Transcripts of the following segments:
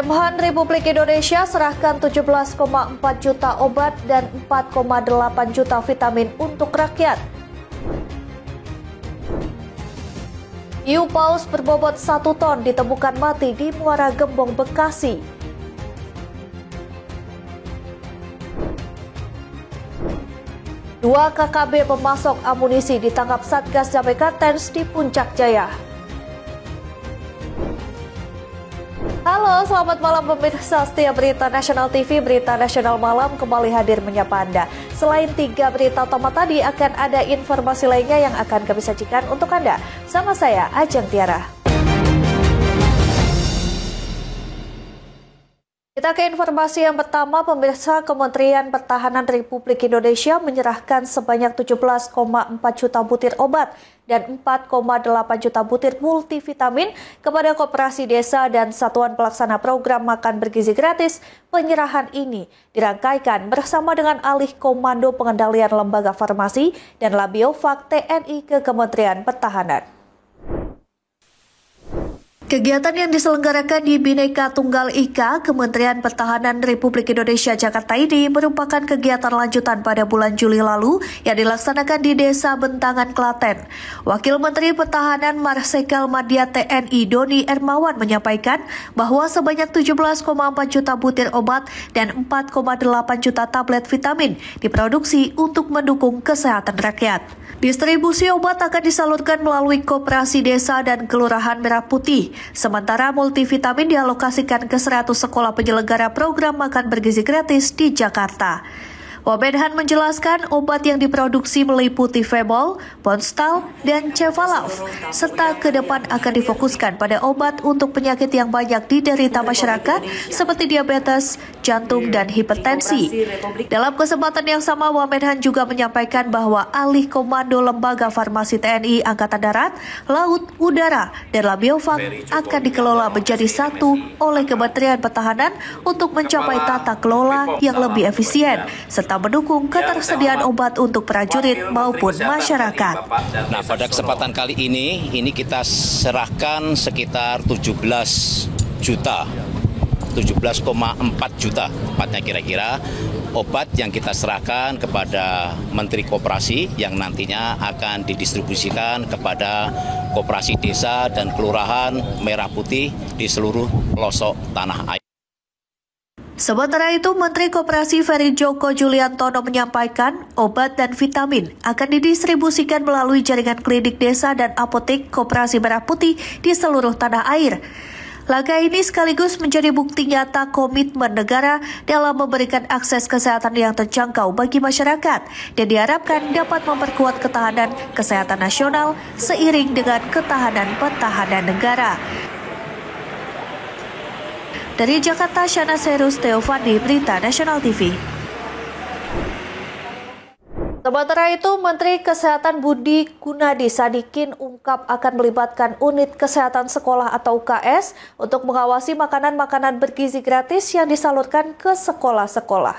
Kemhan Republik Indonesia serahkan 17,4 juta obat dan 4,8 juta vitamin untuk rakyat. Hiu paus berbobot 1 ton ditemukan mati di Muara Gembong, Bekasi. Dua KKB pemasok amunisi ditangkap Satgas Damai Kartens di Puncak Jaya. Halo, selamat malam pemirsa setia Berita Nasional TV. Berita Nasional Malam kembali hadir menyapa Anda. Selain 3 berita utama tadi, akan ada informasi lainnya yang akan kami sajikan untuk Anda. Sama saya, Ajeng Tiara. Kita ke informasi yang pertama, pemirsa. Kementerian Pertahanan Republik Indonesia menyerahkan sebanyak 17,4 juta butir obat dan 4,8 juta butir multivitamin kepada Koperasi Desa dan Satuan Pelaksana Program Makan Bergizi Gratis. Penyerahan ini dirangkaikan bersama dengan Alih Komando Pengendalian Lembaga Farmasi dan Labiofak TNI ke Kementerian Pertahanan. Kegiatan yang diselenggarakan di Bhinneka Tunggal Ika, Kementerian Pertahanan Republik Indonesia Jakarta ini merupakan kegiatan lanjutan pada bulan Juli lalu yang dilaksanakan di Desa Bentangan, Klaten. Wakil Menteri Pertahanan Marsikal Madya TNI Doni Ermawan menyampaikan bahwa sebanyak 17,4 juta butir obat dan 4,8 juta tablet vitamin diproduksi untuk mendukung kesehatan rakyat. Distribusi obat akan disalurkan melalui Koperasi Desa dan Kelurahan Merah Putih. Sementara multivitamin dialokasikan ke 100 sekolah penyelenggara program makan bergizi gratis di Jakarta. Wamenhan menjelaskan obat yang diproduksi meliputi Febol, Bonstal, dan Cevalav, serta ke depan akan difokuskan pada obat untuk penyakit yang banyak diderita masyarakat seperti diabetes, jantung, dan hipertensi. Dalam kesempatan yang sama, Wamenhan juga menyampaikan bahwa Alih Komando Lembaga Farmasi TNI Angkatan Darat, Laut, Udara, dan Labiofak akan dikelola menjadi satu oleh Kementerian Pertahanan untuk mencapai tata kelola yang lebih efisien, serta mendukung ketersediaan obat untuk prajurit maupun masyarakat. Nah, pada kesempatan kali ini kita serahkan sekitar 17,4 juta, tepatnya kira-kira, obat yang kita serahkan kepada Menteri Koperasi yang nantinya akan didistribusikan kepada Koperasi Desa dan Kelurahan Merah Putih di seluruh pelosok tanah air. Sementara itu, Menteri Koperasi Ferry Joko Juliantono menyampaikan obat dan vitamin akan didistribusikan melalui jaringan klinik desa dan apotek Koperasi Merah Putih di seluruh tanah air. Langkah ini sekaligus menjadi bukti nyata komitmen negara dalam memberikan akses kesehatan yang terjangkau bagi masyarakat dan diharapkan dapat memperkuat ketahanan kesehatan nasional seiring dengan ketahanan pertahanan negara. Dari Jakarta, Shana Serus Teofandi, Berita Nasional TV. Sementara itu, Menteri Kesehatan Budi Gunadi Sadikin ungkap akan melibatkan unit kesehatan sekolah atau UKS untuk mengawasi makanan-makanan bergizi gratis yang disalurkan ke sekolah-sekolah.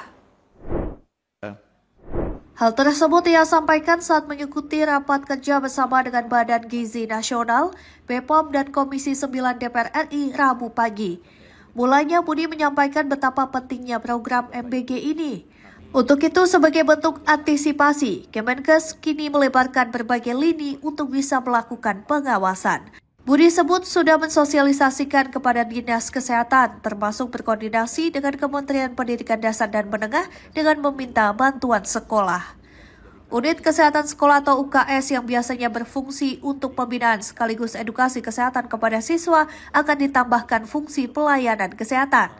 Hal tersebut ia sampaikan saat mengikuti rapat kerja bersama dengan Badan Gizi Nasional, BPOM, dan Komisi 9 DPR RI Rabu pagi. Mulanya Budi menyampaikan betapa pentingnya program MBG ini. Untuk itu, sebagai bentuk antisipasi, Kemenkes kini melebarkan berbagai lini untuk bisa melakukan pengawasan. Budi sebut sudah mensosialisasikan kepada Dinas Kesehatan, termasuk berkoordinasi dengan Kementerian Pendidikan Dasar dan Menengah dengan meminta bantuan sekolah. Unit Kesehatan Sekolah atau UKS yang biasanya berfungsi untuk pembinaan sekaligus edukasi kesehatan kepada siswa akan ditambahkan fungsi pelayanan kesehatan.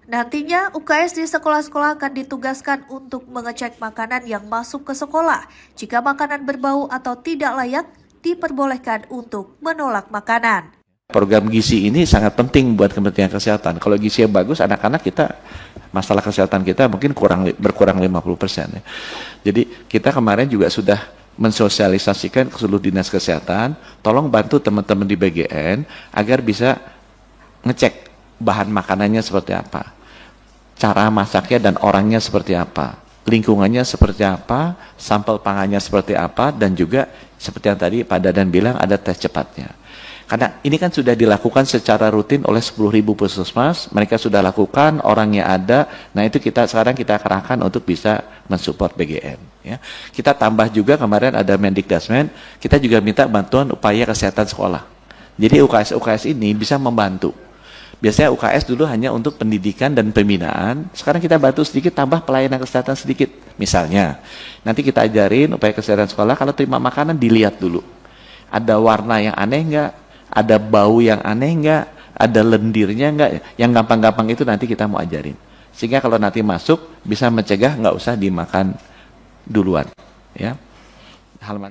Nantinya, UKS di sekolah-sekolah akan ditugaskan untuk mengecek makanan yang masuk ke sekolah. Jika makanan berbau atau tidak layak, diperbolehkan untuk menolak makanan. Program gizi ini sangat penting buat Kementerian Kesehatan. Kalau gizi yang bagus, anak-anak kita, masalah kesehatan kita mungkin berkurang 50%. Ya. Jadi kita kemarin juga sudah mensosialisasikan ke seluruh dinas kesehatan, tolong bantu teman-teman di BGN agar bisa ngecek bahan makanannya seperti apa, cara masaknya dan orangnya seperti apa, lingkungannya seperti apa, sampel pangannya seperti apa, dan juga seperti yang tadi Pak Dadan bilang ada tes cepatnya. Karena ini kan sudah dilakukan secara rutin oleh 10.000 puskesmas, mereka sudah lakukan, orangnya ada. Nah itu sekarang kita kerahkan untuk bisa mensupport BGN. Ya. Kita tambah juga kemarin ada Mendikdasmen, kita juga minta bantuan upaya kesehatan sekolah. Jadi UKS ini bisa membantu. Biasanya UKS dulu hanya untuk pendidikan dan pembinaan, sekarang kita bantu sedikit, tambah pelayanan kesehatan sedikit. Misalnya, nanti kita ajarin upaya kesehatan sekolah, kalau terima makanan dilihat dulu. Ada warna yang aneh nggak? Ada bau yang aneh nggak? Ada lendirnya nggak? Yang gampang-gampang itu nanti kita mau ajarin. Sehingga kalau nanti masuk, bisa mencegah nggak usah dimakan duluan. Ya.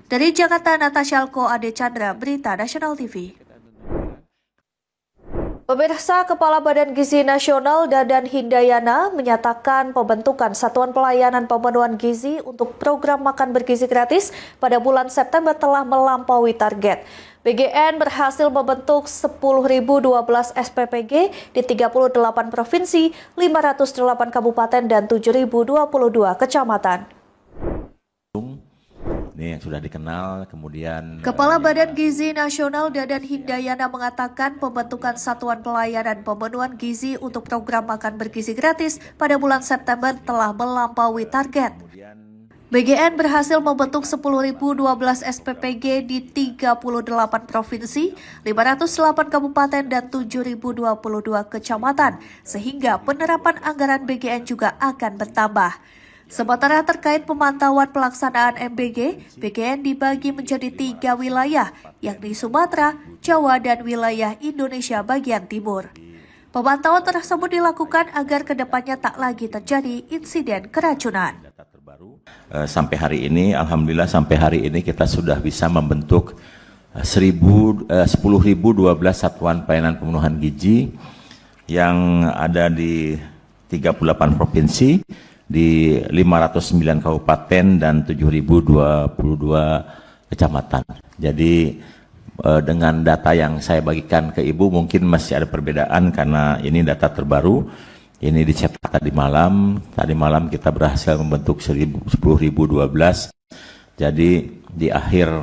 Dari Jakarta, Natasha Alko, Ade Chandra, Berita Nasional TV. Pemirsa, Kepala Badan Gizi Nasional Dadan Hindayana menyatakan pembentukan Satuan Pelayanan Pemenuhan Gizi untuk program makan bergizi gratis pada bulan September telah melampaui target. BGN berhasil membentuk 10.012 SPPG di 38 provinsi, 508 kabupaten, dan 7.022 kecamatan. Ini yang sudah dikenal, kemudian Kepala Badan Gizi Nasional Dadan Hindayana mengatakan pembentukan Satuan Pelayanan Pemenuhan Gizi untuk program makan bergizi gratis pada bulan September telah melampaui target. BGN berhasil membentuk 10.012 SPPG di 38 provinsi, 508 kabupaten, dan 7.022 kecamatan, sehingga penerapan anggaran BGN juga akan bertambah. Sementara terkait pemantauan pelaksanaan MBG, BGN dibagi menjadi 3 wilayah, yakni Sumatera, Jawa, dan wilayah Indonesia bagian timur. Pemantauan tersebut dilakukan agar kedepannya tak lagi terjadi insiden keracunan. Sampai hari ini, alhamdulillah sampai hari ini kita sudah bisa membentuk 10.012 satuan pelayanan pemenuhan gizi yang ada di 38 provinsi, di 509 kabupaten dan 7.022 kecamatan. Jadi dengan data yang saya bagikan ke Ibu mungkin masih ada perbedaan karena ini data terbaru. Ini dicetak tadi malam. Tadi malam kita berhasil membentuk 10.012. Jadi di akhir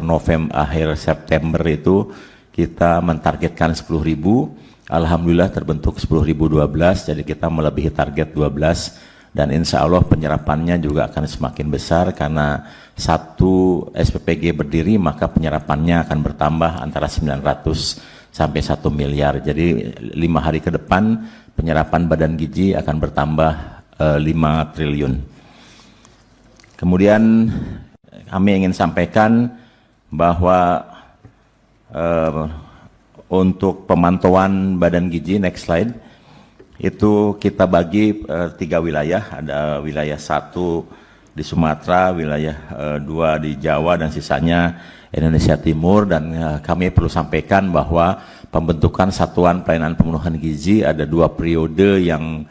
September itu kita mentargetkan 10.000. Alhamdulillah terbentuk 10.012. Jadi kita melebihi target 12. Dan insya Allah penyerapannya juga akan semakin besar karena satu SPPG berdiri maka penyerapannya akan bertambah antara 900 sampai 1 miliar. Jadi 5 hari ke depan penyerapan badan gizi akan bertambah 5 triliun. Kemudian kami ingin sampaikan bahwa untuk pemantauan badan gizi, next slide, itu kita bagi 3 wilayah, ada wilayah 1 di Sumatera, wilayah 2 di Jawa, dan sisanya Indonesia Timur. Dan kami perlu sampaikan bahwa pembentukan Satuan Pelayanan Pemenuhan Gizi ada 2 periode yang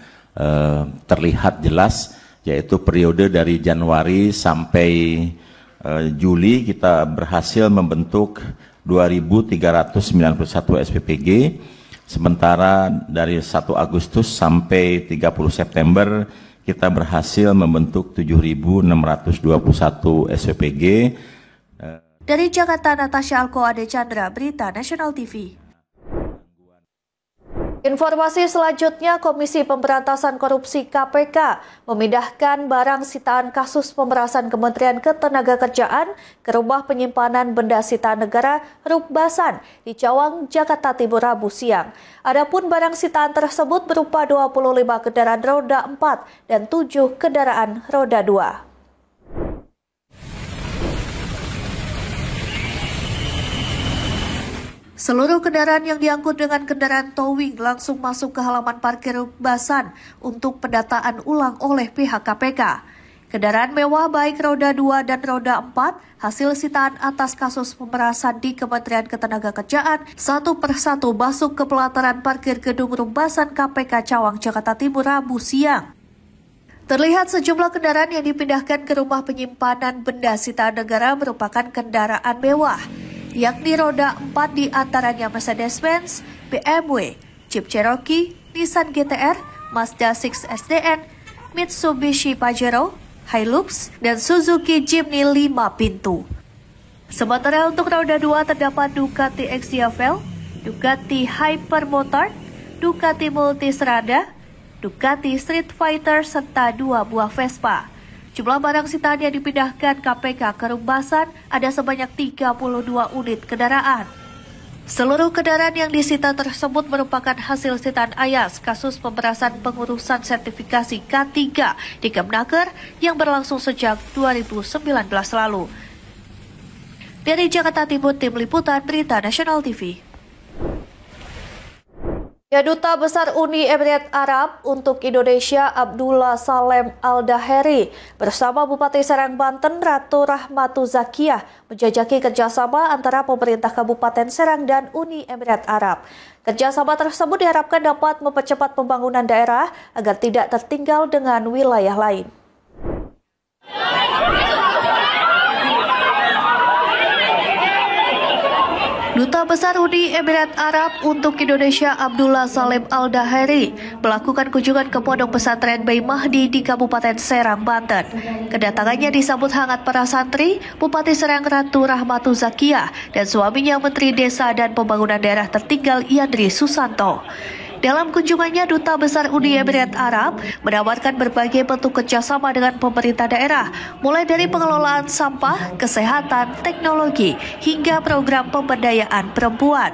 terlihat jelas, yaitu periode dari Januari sampai Juli kita berhasil membentuk 2.391 SPPG. Sementara dari 1 Agustus sampai 30 September kita berhasil membentuk 7.621 SPPG. Dari Jakarta, Natasha Alko, Ade Chandra, Berita Nasional TV. Informasi selanjutnya, Komisi Pemberantasan Korupsi KPK memindahkan barang sitaan kasus pemerasan Kementerian Ketenagakerjaan ke rumah penyimpanan benda sitaan negara Rukbasan di Cawang, Jakarta Timur Rabu siang. Adapun barang sitaan tersebut berupa 25 kendaraan roda 4 dan 7 kendaraan roda 2. Seluruh kendaraan yang diangkut dengan kendaraan towing langsung masuk ke halaman parkir Rukbasan untuk pendataan ulang oleh pihak KPK. Kendaraan mewah baik roda 2 dan roda 4 hasil sitaan atas kasus pemerasan di Kementerian Ketenagakerjaan satu persatu masuk ke pelataran parkir gedung Rukbasan KPK Cawang, Jakarta Timur Rabu siang. Terlihat sejumlah kendaraan yang dipindahkan ke rumah penyimpanan benda sitaan negara merupakan kendaraan mewah, yakni roda 4 di antaranya Mercedes-Benz, BMW, Jeep Cherokee, Nissan GT-R, Mazda 6 SDN, Mitsubishi Pajero, Hilux, dan Suzuki Jimny 5 pintu. Sementara untuk roda 2 terdapat Ducati X-Diavel, Ducati Hypermotard, Ducati Multistrada, Ducati Street Fighter, serta 2 buah Vespa. Jumlah barang sitaan yang dipindahkan KPK ke Rumbasan ada sebanyak 32 unit kendaraan. Seluruh kendaraan yang disita tersebut merupakan hasil sitaan Ayas kasus pemerasan pengurusan sertifikasi K3 di Kemnaker yang berlangsung sejak 2019 lalu. Dari Jakarta Timur, Tim Liputan Berita Nasional TV. Ya, Duta Besar Uni Emirat Arab untuk Indonesia Abdullah Salem Al-Daheri bersama Bupati Serang Banten Ratu Rahmatu Zakiyah menjajaki kerjasama antara pemerintah Kabupaten Serang dan Uni Emirat Arab. Kerjasama tersebut diharapkan dapat mempercepat pembangunan daerah agar tidak tertinggal dengan wilayah lain. Duta Besar Uni Emirat Arab untuk Indonesia Abdullah Salem Al-Daheri melakukan kunjungan ke Pondok Pesantren Bayi Mahdi di Kabupaten Serang, Banten. Kedatangannya disambut hangat para santri, Bupati Serang Ratu Rahmatu Zakiyah, dan suaminya Menteri Desa dan Pembangunan Daerah Tertinggal Yandri Susanto. Dalam kunjungannya, Duta Besar Uni Emirat Arab menawarkan berbagai bentuk kerjasama dengan pemerintah daerah, mulai dari pengelolaan sampah, kesehatan, teknologi, hingga program pemberdayaan perempuan.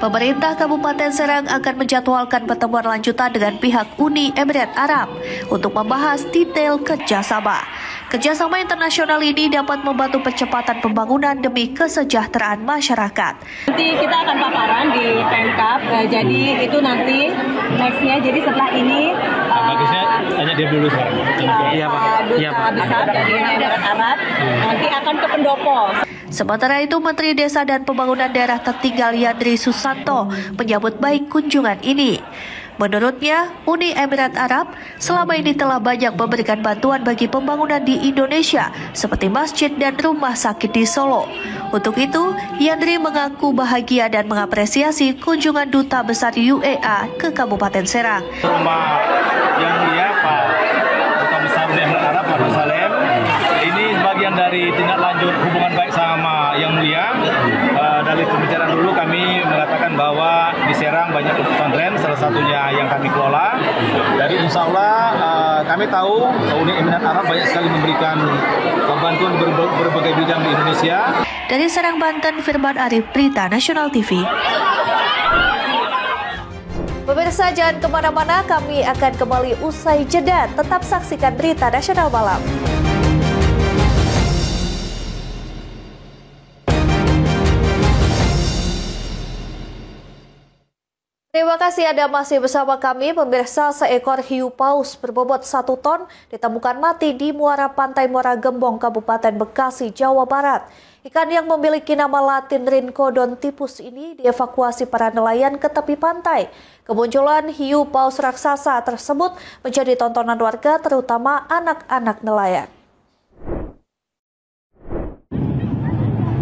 Pemerintah Kabupaten Serang akan menjadwalkan pertemuan lanjutan dengan pihak Uni Emirat Arab untuk membahas detail kerjasama. Kerjasama internasional ini dapat membantu percepatan pembangunan demi kesejahteraan masyarakat. Nanti kita akan paparan di Pemkab, jadi itu nanti nextnya. Jadi setelah ini bagusnya tanya dia dulu sekarang. Duta Besar dari Emirat Arab nanti akan ke Pendopo. Sementara itu, Menteri Desa dan Pembangunan Daerah Tertinggal Yandri Susanto menyambut baik kunjungan ini. Menurutnya, Uni Emirat Arab selama ini telah banyak memberikan bantuan bagi pembangunan di Indonesia, seperti masjid dan rumah sakit di Solo. Untuk itu, Yandri mengaku bahagia dan mengapresiasi kunjungan Duta Besar UEA ke Kabupaten Serang. Rumah yang mulia Pak Duta Besar Uni Emirat Arab, Pak Salem, ini bagian dari tindak lanjut hubungan baik sama Yang Mulia. Dari pembicaraan dulu kami mengatakan bahwa di Serang banyak pesantren, salah satunya yang kami kelola. Dari insya Allah kami tahu Uni Emirat Arab banyak sekali memberikan bantuan berbagai bidang di Indonesia. Dari Serang, Banten, Firman Arif, Berita Nasional TV. Pemirsa, jangan kemana-mana, kami akan kembali usai jeda. Tetap saksikan Berita Nasional Malam. Terima kasih Anda masih bersama kami. Pemirsa, seekor hiu paus berbobot 1 ton ditemukan mati di muara pantai Muara Gembong, Kabupaten Bekasi, Jawa Barat. Ikan yang memiliki nama latin Rhincodon typhus ini dievakuasi para nelayan ke tepi pantai. Kemunculan hiu paus raksasa tersebut menjadi tontonan warga, terutama anak-anak nelayan.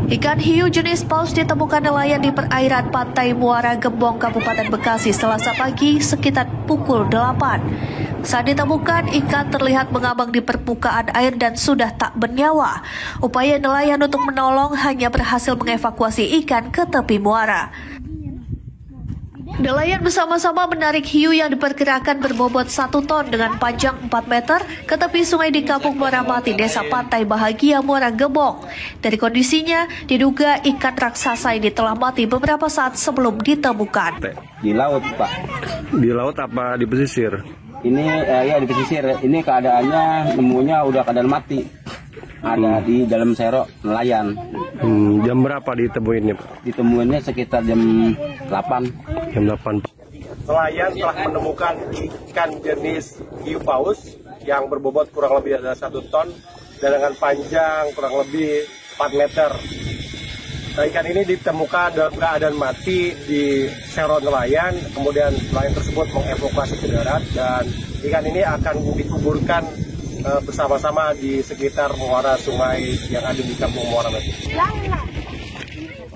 Ikan hiu jenis paus ditemukan nelayan di perairan pantai Muara Gembong, Kabupaten Bekasi, Selasa pagi sekitar pukul 8. Saat ditemukan, ikan terlihat mengambang di permukaan air dan sudah tak bernyawa. Upaya nelayan untuk menolong hanya berhasil mengevakuasi ikan ke tepi muara. Nelayan bersama-sama menarik hiu yang diperkirakan berbobot 1 ton dengan panjang 4 meter ke tepi sungai di Kampung Muara Mati, Desa Pantai Bahagia, Muara Gembong. Dari kondisinya, diduga ikan raksasa ini telah mati beberapa saat sebelum ditemukan. Di laut, Pak. Di laut apa di pesisir? Ini ya di pesisir. Ini keadaannya nemunya udah keadaan mati. Ada di dalam serok nelayan. Jam berapa ditemuinnya, Pak? Ditemuinnya sekitar jam 8. Jam 8. Nelayan telah menemukan ikan jenis hiu paus yang berbobot kurang lebih ada 1 ton dan dengan panjang kurang lebih 4 meter. Nah, ikan ini ditemukan dalam keadaan mati di serok nelayan, kemudian nelayan tersebut mengevakuasi ke darat dan ikan ini akan dikuburkan bersama-sama di sekitar muara sungai yang ada di Kampung Muara Mati.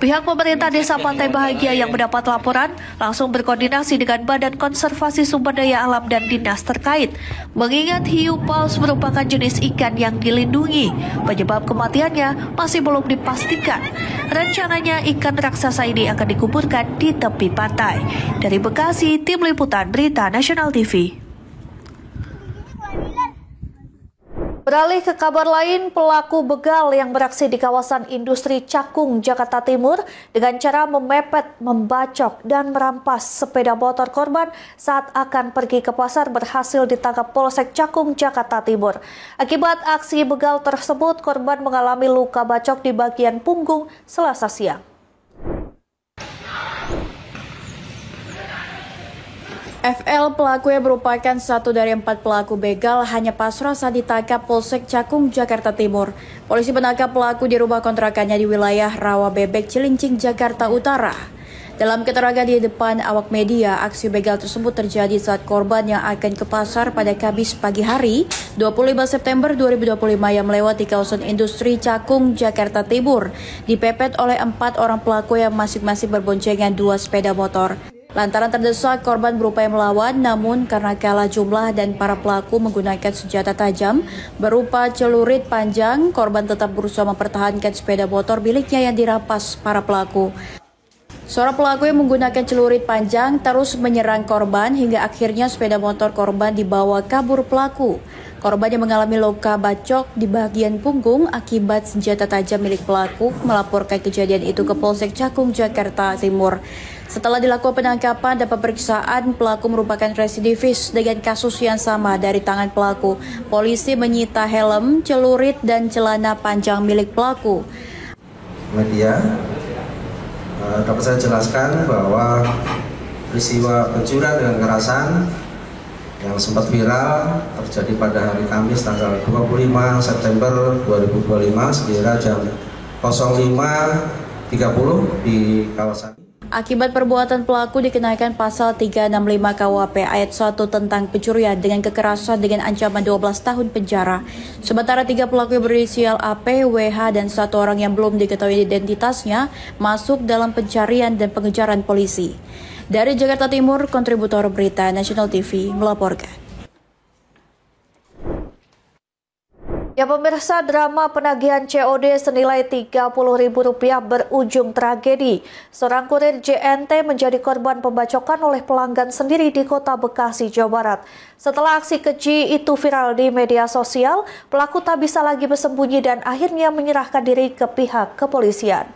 Pihak pemerintah Desa Pantai Bahagia yang mendapat laporan langsung berkoordinasi dengan Badan Konservasi Sumber Daya Alam dan dinas terkait. Mengingat hiu paus merupakan jenis ikan yang dilindungi, penyebab kematiannya masih belum dipastikan. Rencananya ikan raksasa ini akan dikuburkan di tepi pantai. Dari Bekasi, Tim Liputan Berita Nasional TV. Beralih ke kabar lain, pelaku begal yang beraksi di kawasan industri Cakung, Jakarta Timur dengan cara memepet, membacok, dan merampas sepeda motor korban saat akan pergi ke pasar berhasil ditangkap Polsek Cakung, Jakarta Timur. Akibat aksi begal tersebut, korban mengalami luka bacok di bagian punggung Selasa siang. FL, pelaku yang merupakan satu dari 4 pelaku begal, hanya pasrah saat ditangkap Polsek Cakung, Jakarta Timur. Polisi menangkap pelaku di rumah kontrakannya di wilayah Rawa Bebek, Cilincing, Jakarta Utara. Dalam keterangan di depan awak media, aksi begal tersebut terjadi saat korban yang akan ke pasar pada Kamis pagi hari, 25 September 2025 yang melewati kawasan industri Cakung, Jakarta Timur, dipepet oleh 4 orang pelaku yang masing-masing berboncengan 2 sepeda motor. Lantaran terdesak, korban berupaya melawan, namun karena kalah jumlah dan para pelaku menggunakan senjata tajam berupa celurit panjang, korban tetap berusaha mempertahankan sepeda motor miliknya yang dirampas para pelaku. Seorang pelaku yang menggunakan celurit panjang terus menyerang korban hingga akhirnya sepeda motor korban dibawa kabur pelaku. Korban yang mengalami luka bacok di bagian punggung akibat senjata tajam milik pelaku melaporkan kejadian itu ke Polsek Cakung, Jakarta Timur. Setelah dilakukan penangkapan dan pemeriksaan, pelaku merupakan residivis dengan kasus yang sama dari tangan pelaku. Polisi menyita helm, celurit, dan celana panjang milik pelaku. Media, dapat saya jelaskan bahwa peristiwa pencurian dengan kekerasan yang sempat viral terjadi pada hari Kamis tanggal 25 September 2025 sekira jam 05.30 di kawasan. Akibat perbuatan pelaku dikenakan pasal 365 KUHP ayat 1 tentang pencurian dengan kekerasan dengan ancaman 12 tahun penjara. Sementara 3 pelaku yang berinisial AP, WH, dan 1 orang yang belum diketahui identitasnya masuk dalam pencarian dan pengejaran polisi. Dari Jakarta Timur, kontributor Berita Nasional TV melaporkan. Ya pemirsa, drama penagihan COD senilai Rp30.000 berujung tragedi. Seorang kurir JNT menjadi korban pembacokan oleh pelanggan sendiri di kota Bekasi, Jawa Barat. Setelah aksi keji itu viral di media sosial, pelaku tak bisa lagi bersembunyi dan akhirnya menyerahkan diri ke pihak kepolisian.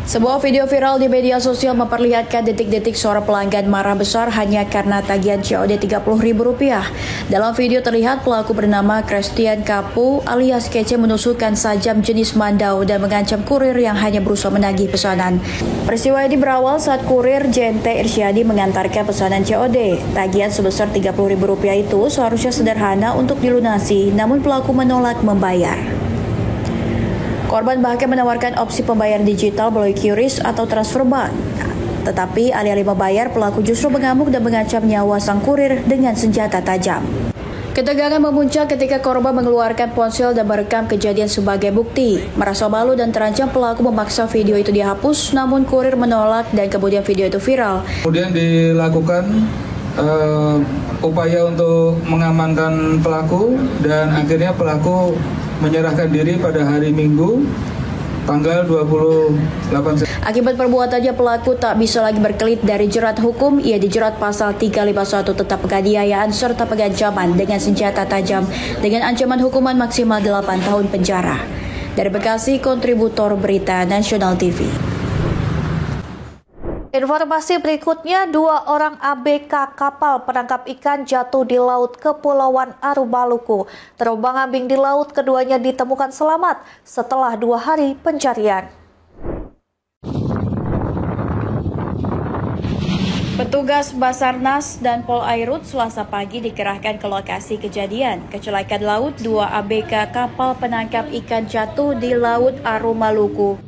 Sebuah video viral di media sosial memperlihatkan detik-detik seorang pelanggan marah besar hanya karena tagihan COD Rp30.000. Dalam video terlihat pelaku bernama Christian Kapu alias Kece menusukkan sajam jenis mandau dan mengancam kurir yang hanya berusaha menagih pesanan. Peristiwa ini berawal saat kurir JNT Irsyadi mengantarkan pesanan COD. Tagihan sebesar Rp30.000 itu seharusnya sederhana untuk dilunasi, namun pelaku menolak membayar. Korban bahkan menawarkan opsi pembayaran digital melalui QRIS atau transfer bank. Tetapi alih-alih membayar, pelaku justru mengamuk dan mengancam nyawa sang kurir dengan senjata tajam. Ketegangan memuncak ketika korban mengeluarkan ponsel dan merekam kejadian sebagai bukti. Merasa malu dan terancam, pelaku memaksa video itu dihapus, namun kurir menolak dan kemudian video itu viral. Kemudian dilakukan upaya untuk mengamankan pelaku dan akhirnya pelaku menyerahkan diri pada hari Minggu tanggal 28 September. Akibat perbuatannya, pelaku tak bisa lagi berkelit dari jerat hukum. Ia dijerat pasal 351 tentang penganiayaan serta pengancaman dengan senjata tajam dengan ancaman hukuman maksimal 8 tahun penjara. Dari Bekasi, kontributor Berita Nasional TV. Informasi berikutnya, 2 orang ABK kapal penangkap ikan jatuh di laut Kepulauan Aru, Maluku. Terombang-ambing di laut, keduanya ditemukan selamat setelah 2 hari pencarian. Petugas Basarnas dan Polairut Selasa pagi dikerahkan ke lokasi kejadian. Kecelakaan laut, 2 ABK kapal penangkap ikan jatuh di Laut Aru, Maluku.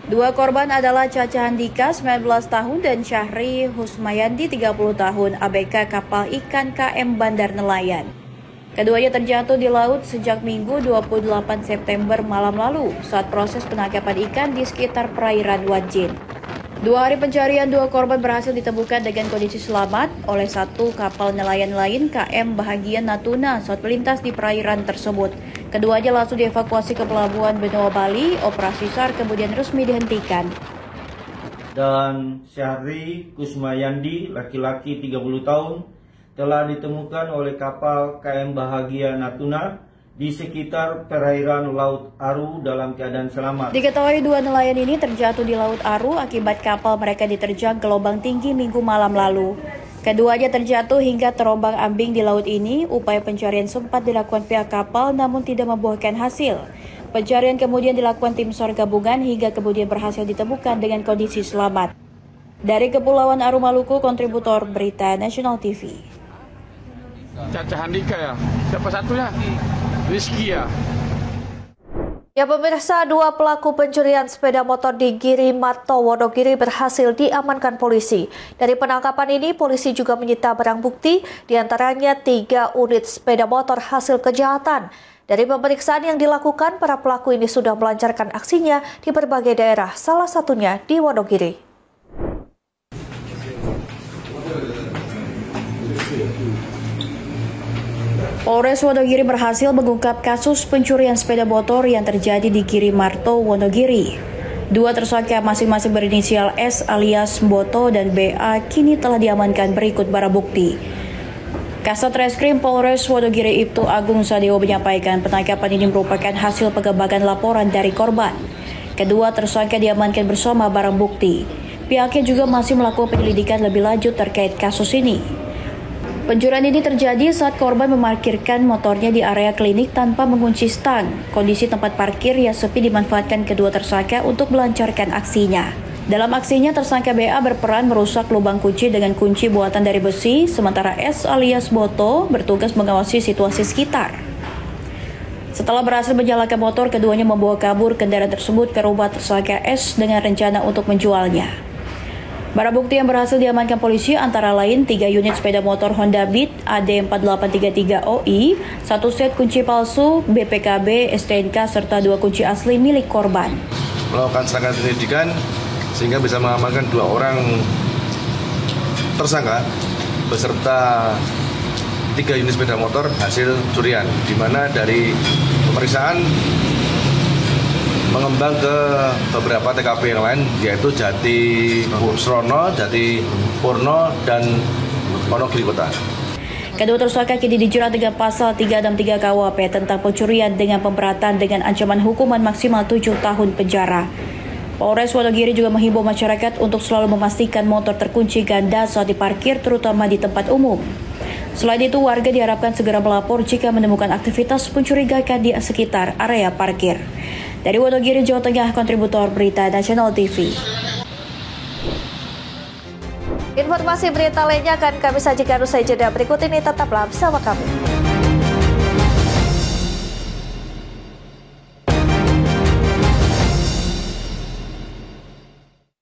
2 korban adalah Caca Handika 19 tahun dan Syahri Husmayandi 30 tahun, ABK kapal ikan KM Bandar Nelayan. Keduanya terjatuh di laut sejak Minggu 28 September malam lalu saat proses penangkapan ikan di sekitar perairan Wajin. 2 hari pencarian, 2 korban berhasil ditemukan dengan kondisi selamat oleh satu kapal nelayan lain KM Bahagia Natuna saat melintas di perairan tersebut. Keduanya langsung dievakuasi ke Pelabuhan Benoa Bali, operasi SAR kemudian resmi dihentikan. Dan Syahri Kusmayandi, laki-laki 30 tahun, telah ditemukan oleh kapal KM Bahagia Natuna di sekitar perairan Laut Aru dalam keadaan selamat. Diketahui 2 nelayan ini terjatuh di Laut Aru akibat kapal mereka diterjang gelombang tinggi Minggu malam lalu. Keduanya terjatuh hingga terombang-ambing di laut ini. Upaya pencarian sempat dilakukan pihak kapal namun tidak membuahkan hasil. Pencarian kemudian dilakukan tim SAR gabungan hingga kemudian berhasil ditemukan dengan kondisi selamat. Dari Kepulauan Aru Maluku, kontributor Berita Nasional TV. Caca Handika ya, siapa satunya? Rizky ya. Ya pemirsa, 2 pelaku pencurian sepeda motor di Giri Marto, Wonogiri berhasil diamankan polisi. Dari penangkapan ini, polisi juga menyita barang bukti, diantaranya 3 unit sepeda motor hasil kejahatan. Dari pemeriksaan yang dilakukan, para pelaku ini sudah melancarkan aksinya di berbagai daerah, salah satunya di Wonogiri. Polres Wonogiri berhasil mengungkap kasus pencurian sepeda motor yang terjadi di Giri Marto, Wonogiri. 2 tersangka masing-masing berinisial S alias Mboto dan BA kini telah diamankan berikut barang bukti. Kasat Reskrim Polres Wonogiri Ibtu Agung Sadewo menyampaikan penangkapan ini merupakan hasil pengembangan laporan dari korban. Kedua tersangka diamankan bersama barang bukti. Pihaknya juga masih melakukan penyelidikan lebih lanjut terkait kasus ini. Pencurian ini terjadi saat korban memarkirkan motornya di area klinik tanpa mengunci stang. Kondisi tempat parkir yang sepi dimanfaatkan kedua tersangka untuk melancarkan aksinya. Dalam aksinya, tersangka BA berperan merusak lubang kunci dengan kunci buatan dari besi, sementara S alias Boto bertugas mengawasi situasi sekitar. Setelah berhasil menyalakan motor, keduanya membawa kabur kendaraan tersebut ke rumah tersangka S dengan rencana untuk menjualnya. Barang bukti yang berhasil diamankan polisi antara lain 3 unit sepeda motor Honda Beat AD4833OI, 1 set kunci palsu BPKB STNK serta 2 kunci asli milik korban. Melakukan serangkaian penyelidikan sehingga bisa mengamankan 2 orang tersangka beserta 3 unit sepeda motor hasil curian, di mana dari pemeriksaan mengembang ke beberapa TKP yang lain, yaitu Jati Srono, Jati Purno, dan Wonogiri Kota. Kedua tersangka kini dijerat dengan pasal 363 KUHP tentang pencurian dengan pemberatan dengan ancaman hukuman maksimal 7 tahun penjara. Polres Wonogiri juga menghimbau masyarakat untuk selalu memastikan motor terkunci ganda saat diparkir, terutama di tempat umum. Selain itu, warga diharapkan segera melapor jika menemukan aktivitas mencurigakan di sekitar area parkir. Dari Wonogiri, Jawa Tengah, kontributor Berita Nasional TV. Informasi berita lainnya akan kami sajikan usai jeda berikut ini, tetaplah bersama kami.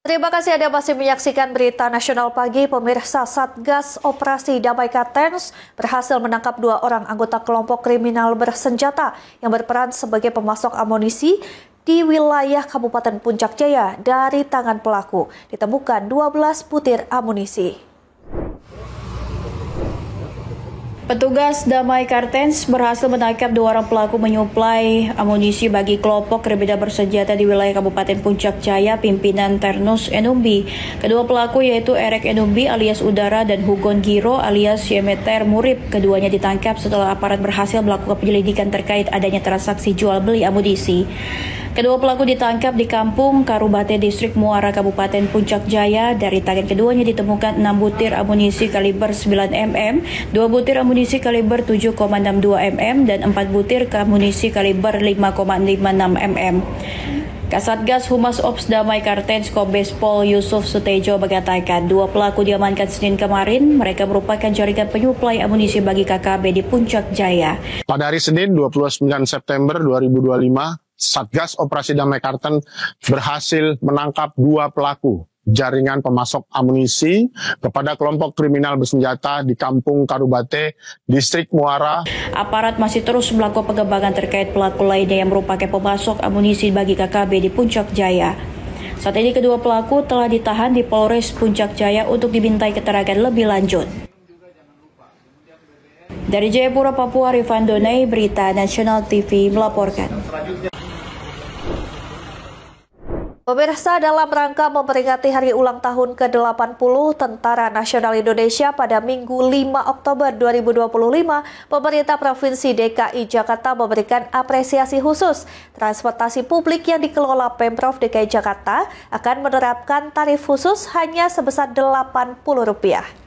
Terima kasih Anda masih menyaksikan Berita Nasional Pagi. Pemirsa, Satgas Operasi Damai Kartens berhasil menangkap 2 orang anggota kelompok kriminal bersenjata yang berperan sebagai pemasok amunisi di wilayah Kabupaten Puncak Jaya. Dari tangan pelaku ditemukan 12 butir amunisi. Petugas Damai Kartens berhasil menangkap 2 orang pelaku menyuplai amunisi bagi kelompok kriminal bersenjata di wilayah Kabupaten Puncak Jaya, pimpinan Ternus Enumbi. Kedua pelaku yaitu Erek Enumbi alias Udara dan Hugon Giro alias Yemeter Murib. Keduanya ditangkap setelah aparat berhasil melakukan penyelidikan terkait adanya transaksi jual beli amunisi. Kedua pelaku ditangkap di Kampung Karubate, Distrik Muara, Kabupaten Puncak Jaya. Dari tangan keduanya ditemukan 6 butir amunisi kaliber 9 mm, 2 butir amunisi kaliber 7,62 mm, dan 4 butir amunisi kaliber 5,56 mm. Kasatgas Humas Ops Damai Kartens Kombes Pol Yusuf Sutejo mengatakan 2 pelaku diamankan Senin kemarin. Mereka merupakan jaringan penyuplai amunisi bagi KKB di Puncak Jaya. Pada hari Senin 29 September 2025, Satgas Operasi Damai Kartens berhasil menangkap 2 pelaku jaringan pemasok amunisi kepada kelompok kriminal bersenjata di Kampung Karubate, Distrik Muara. Aparat masih terus melakukan pengembangan terkait pelaku lainnya yang merupakan pemasok amunisi bagi KKB di Puncak Jaya. Saat ini kedua pelaku telah ditahan di Polres Puncak Jaya untuk dimintai keterangan lebih lanjut. Dari Jayapura, Papua, Rifan Donai, Berita Nasional TV melaporkan. Pemirsa, dalam rangka memperingati hari ulang tahun ke-80 Tentara Nasional Indonesia pada Minggu 5 Oktober 2025, pemerintah Provinsi DKI Jakarta memberikan apresiasi khusus. Transportasi publik yang dikelola Pemprov DKI Jakarta akan menerapkan tarif khusus hanya sebesar Rp80.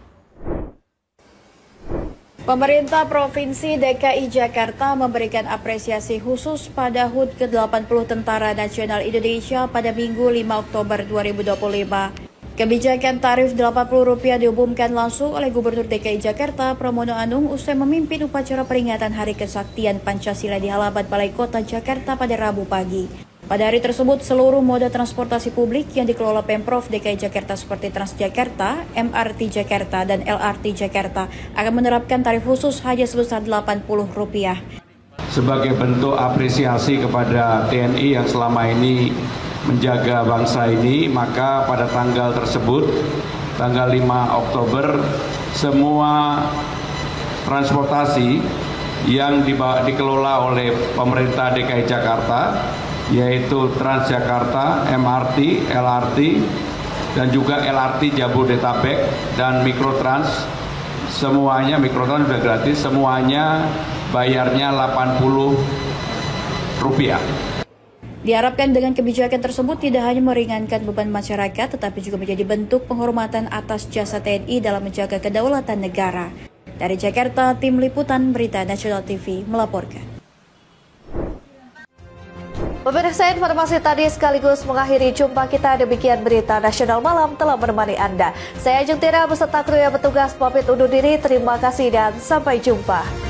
Pemerintah Provinsi DKI Jakarta memberikan apresiasi khusus pada HUT ke-80 Tentara Nasional Indonesia pada Minggu 5 Oktober 2025. Kebijakan tarif Rp80 diumumkan langsung oleh Gubernur DKI Jakarta Pramono Anung usai memimpin upacara peringatan Hari Kesaktian Pancasila di halaman Balai Kota Jakarta pada Rabu pagi. Pada hari tersebut, seluruh moda transportasi publik yang dikelola Pemprov DKI Jakarta seperti Transjakarta, MRT Jakarta, dan LRT Jakarta akan menerapkan tarif khusus hanya sebesar Rp80. Sebagai bentuk apresiasi kepada TNI yang selama ini menjaga bangsa ini, maka pada tanggal tersebut, tanggal 5 Oktober, semua transportasi yang dikelola oleh pemerintah DKI Jakarta, yaitu Transjakarta, MRT, LRT, dan juga LRT Jabodetabek dan Mikrotrans, semuanya Mikrotrans sudah gratis, semuanya bayarnya Rp80. Diharapkan dengan kebijakan tersebut tidak hanya meringankan beban masyarakat, tetapi juga menjadi bentuk penghormatan atas jasa TNI dalam menjaga kedaulatan negara. Dari Jakarta, Tim Liputan Berita Nasional TV melaporkan. Pemirsa, informasi tadi sekaligus mengakhiri jumpa kita. Demikian Berita Nasional Malam telah menemani Anda. Saya Ajeng Tira beserta kru yang bertugas pamit undur diri. Terima kasih dan sampai jumpa.